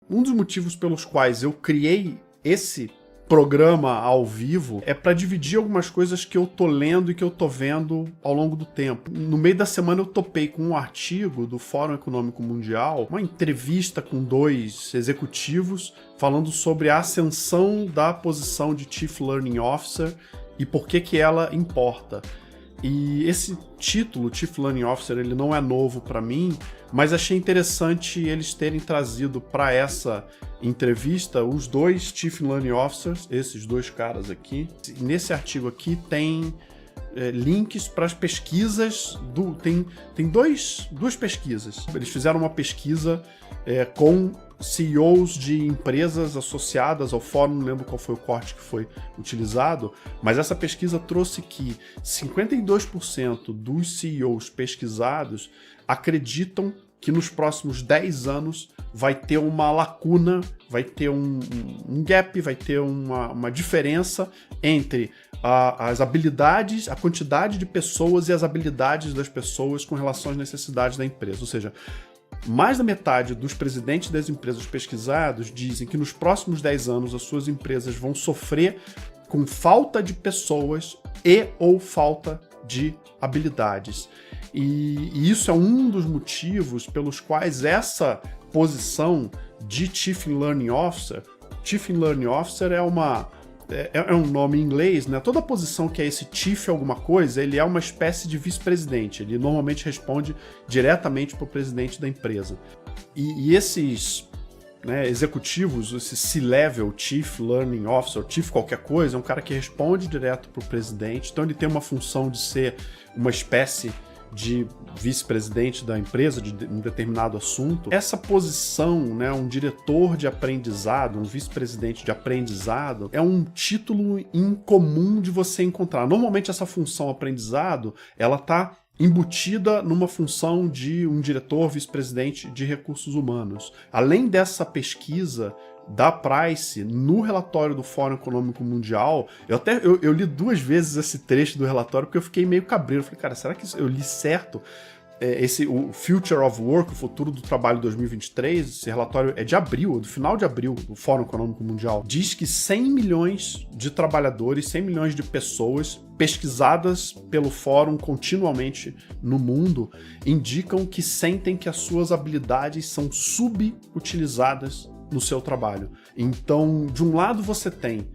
Um dos motivos pelos quais eu criei esse programa ao vivo é para dividir algumas coisas que eu tô lendo e que eu tô vendo ao longo do tempo. No meio da semana eu topei com um artigo do Fórum Econômico Mundial, uma entrevista com 2 executivos falando sobre a ascensão da posição de Chief Learning Officer e por que ela importa. E esse título, Chief Learning Officer, ele não é novo para mim, mas achei interessante eles terem trazido para essa entrevista os 2 Chief Learning Officers, esses 2 caras aqui. Nesse artigo aqui tem links para as pesquisas, tem duas pesquisas. Eles fizeram uma pesquisa com CEOs de empresas associadas ao fórum, não lembro qual foi o corte que foi utilizado, mas essa pesquisa trouxe que 52% dos CEOs pesquisados acreditam que nos próximos 10 anos vai ter uma lacuna, vai ter um gap, vai ter uma diferença entre as habilidades, a quantidade de pessoas e as habilidades das pessoas com relação às necessidades da empresa. Ou seja, mais da metade dos presidentes das empresas pesquisados dizem que nos próximos 10 anos as suas empresas vão sofrer com falta de pessoas e ou falta de habilidades. E isso é um dos motivos pelos quais essa posição de Chief Learning Officer é um nome em inglês, né? Toda posição que é esse chief alguma coisa, ele é uma espécie de vice-presidente. Ele normalmente responde diretamente para o presidente da empresa. E esses executivos, esse C-Level, Chief Learning Officer, Chief qualquer coisa, é um cara que responde direto para o presidente. Então ele tem uma função de ser uma espécie de vice-presidente da empresa de um determinado assunto. Essa posição, um diretor de aprendizado, um vice-presidente de aprendizado, é um título incomum de você encontrar. Normalmente essa função aprendizado, ela está embutida numa função de um diretor, vice-presidente de recursos humanos. Além dessa pesquisa da Price, no relatório do Fórum Econômico Mundial, eu li 2 vezes esse trecho do relatório porque eu fiquei meio cabreiro. Eu falei, cara, será que eu li certo? O Future of Work, o futuro do trabalho 2023, esse relatório é de abril, do final de abril, do Fórum Econômico Mundial, diz que 100 milhões de trabalhadores, 100 milhões de pessoas pesquisadas pelo fórum continuamente no mundo indicam que sentem que as suas habilidades são subutilizadas no seu trabalho. Então, de um lado você tem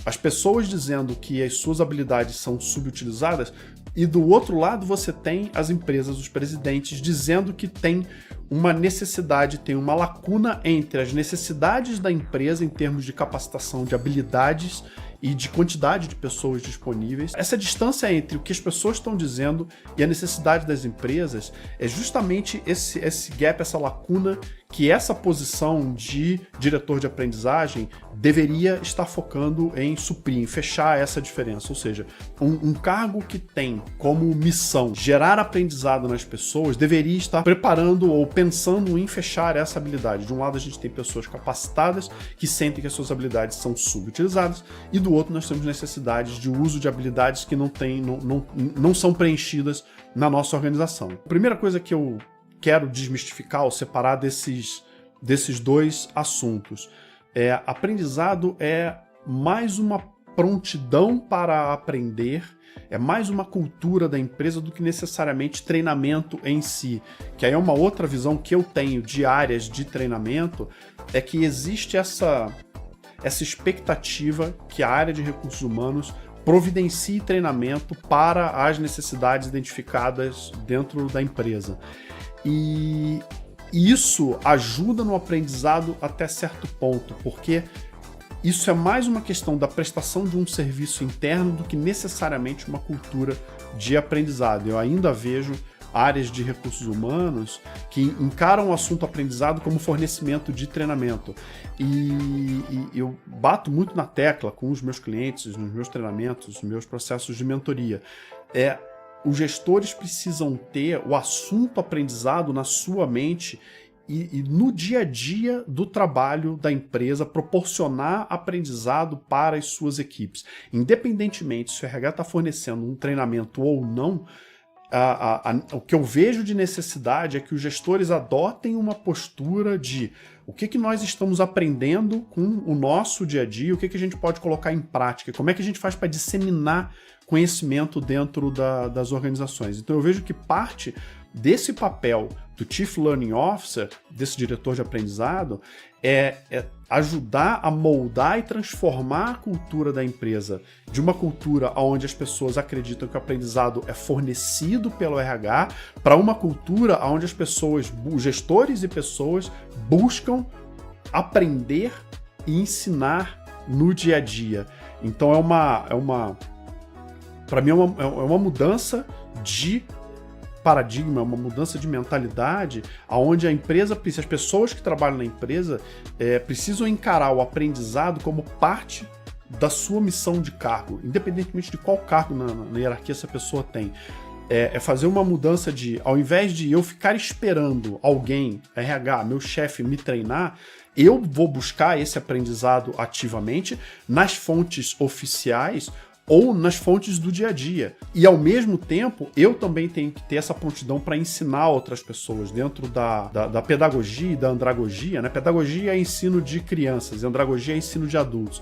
as pessoas dizendo que as suas habilidades são subutilizadas, e do outro lado você tem as empresas, os presidentes, dizendo que tem uma necessidade, tem uma lacuna entre as necessidades da empresa em termos de capacitação de habilidades e de quantidade de pessoas disponíveis. Essa distância entre o que as pessoas estão dizendo e a necessidade das empresas é justamente esse gap, essa lacuna que essa posição de diretor de aprendizagem deveria estar focando em suprir, em fechar essa diferença. Ou seja, um cargo que tem como missão gerar aprendizado nas pessoas deveria estar preparando ou pensando em fechar essa habilidade. De um lado a gente tem pessoas capacitadas que sentem que as suas habilidades são subutilizadas, e do outro nós temos necessidades de uso de habilidades que não são preenchidas na nossa organização. A primeira coisa que eu quero desmistificar ou separar desses 2 assuntos aprendizado é mais uma prontidão para aprender, é mais uma cultura da empresa do que necessariamente treinamento em si. Que aí é uma outra visão que eu tenho de áreas de treinamento, é que existe essa expectativa que a área de recursos humanos providencie treinamento para as necessidades identificadas dentro da empresa. E isso ajuda no aprendizado até certo ponto, porque isso é mais uma questão da prestação de um serviço interno do que necessariamente uma cultura de aprendizado. Eu ainda vejo áreas de recursos humanos que encaram o assunto aprendizado como fornecimento de treinamento. E eu bato muito na tecla com os meus clientes, nos meus treinamentos, nos meus processos de mentoria. Os gestores precisam ter o assunto aprendizado na sua mente e no dia a dia do trabalho da empresa proporcionar aprendizado para as suas equipes. Independentemente se o RH está fornecendo um treinamento ou não, o que eu vejo de necessidade é que os gestores adotem uma postura de o que nós estamos aprendendo com o nosso dia a dia, o que a gente pode colocar em prática, como é que a gente faz para disseminar conhecimento dentro das organizações. Então eu vejo que parte desse papel do Chief Learning Officer, desse diretor de aprendizado, é ajudar a moldar e transformar a cultura da empresa de uma cultura onde as pessoas acreditam que o aprendizado é fornecido pelo RH para uma cultura onde as pessoas, os gestores e pessoas, buscam aprender e ensinar no dia a dia. Então para mim é uma mudança de paradigma, uma mudança de mentalidade, onde a empresa, as pessoas que trabalham na empresa precisam encarar o aprendizado como parte da sua missão de cargo, independentemente de qual cargo na hierarquia essa pessoa tem. É fazer uma mudança de, ao invés de eu ficar esperando alguém, RH, meu chefe, me treinar, eu vou buscar esse aprendizado ativamente nas fontes oficiais ou nas fontes do dia a dia. E, ao mesmo tempo, eu também tenho que ter essa prontidão para ensinar outras pessoas dentro da pedagogia e da andragogia. Né? Pedagogia é ensino de crianças, e andragogia é ensino de adultos.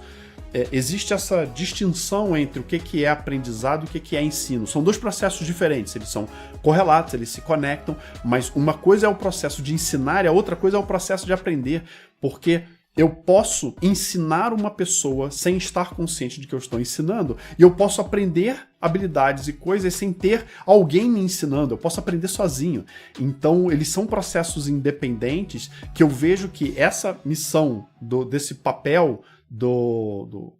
Existe essa distinção entre o que é aprendizado e o que é ensino. São dois processos diferentes, eles são correlatos, eles se conectam, mas uma coisa é o processo de ensinar e a outra coisa é o processo de aprender, porque eu posso ensinar uma pessoa sem estar consciente de que eu estou ensinando, e eu posso aprender habilidades e coisas sem ter alguém me ensinando, eu posso aprender sozinho. Então, eles são processos independentes que eu vejo que essa missão desse papel do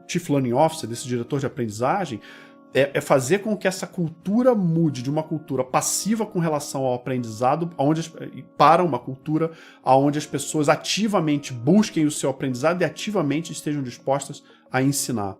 Chief Learning Officer, desse diretor de aprendizagem, é fazer com que essa cultura mude de uma cultura passiva com relação ao aprendizado para uma cultura onde as pessoas ativamente busquem o seu aprendizado e ativamente estejam dispostas a ensinar.